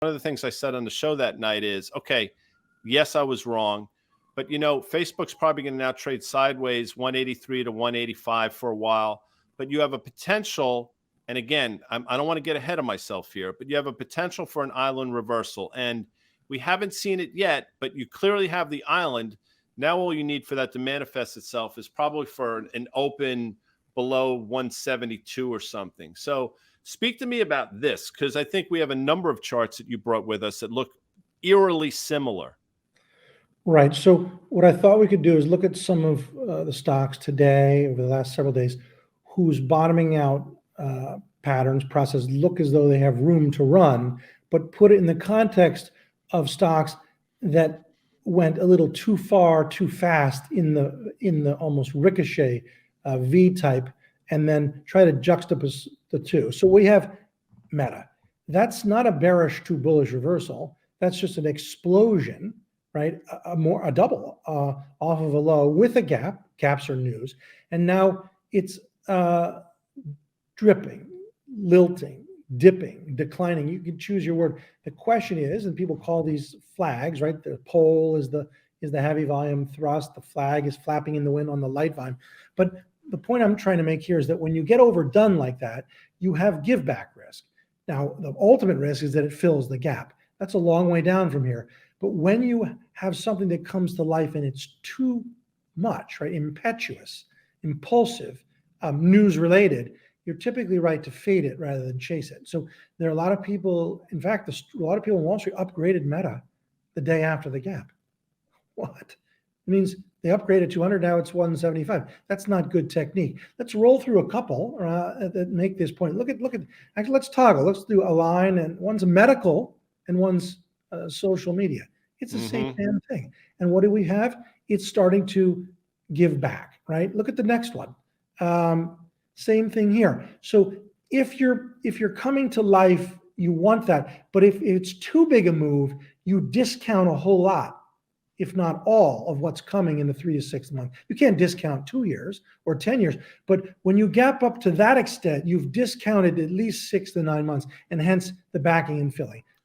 one of the things I said on the show that night is, okay, yes, I was wrong. But, Facebook's probably going to now trade sideways 183 to 185 for a while. But you have a potential, and again, I don't want to get ahead of myself here, but you have a potential for an island reversal. And we haven't seen it yet, but you clearly have the island. Now all you need for that to manifest itself is probably for an open below 172 or something. So speak to me about this, because I think we have a number of charts that you brought with us that look eerily similar. Right. So what I thought we could do is look at some of the stocks today over the last several days whose bottoming out patterns process look as though they have room to run, but put it in the context of stocks that went a little too far, too fast in the almost ricochet V type, and then try to juxtapose the two. So we have Meta. That's not a bearish to bullish reversal. That's just an explosion, right? A double off of a low with a gap. Gaps are news, and now it's dripping, lilting, dipping, declining. You can choose your word. The question is, and people call these flags, right? The pole is the heavy volume thrust. The flag is flapping in the wind on the light volume. But the point I'm trying to make here is that when you get overdone like that, you have give back risk. Now, the ultimate risk is that it fills the gap. That's a long way down from here. But when you have something that comes to life and it's too much, right? Impetuous, impulsive, news related, you're typically right to fade it rather than chase it. So there are a lot of people, in fact, a lot of people in Wall Street upgraded Meta the day after the gap. What? It means they upgraded 200, now it's 175. That's not good technique. Let's roll through a couple that make this point. Look at, actually, let's toggle. Let's do a line, and one's medical and one's social media. It's the same damn thing. And what do we have? It's starting to give back, right? Look at the next one. Same thing here. So if you're coming to life, you want that. But if it's too big a move, you discount a whole lot, if not all, of what's coming in the 3 to 6 months. You can't discount 2 years or 10 years. But when you gap up to that extent, you've discounted at least 6 to 9 months, and hence the backing and filling.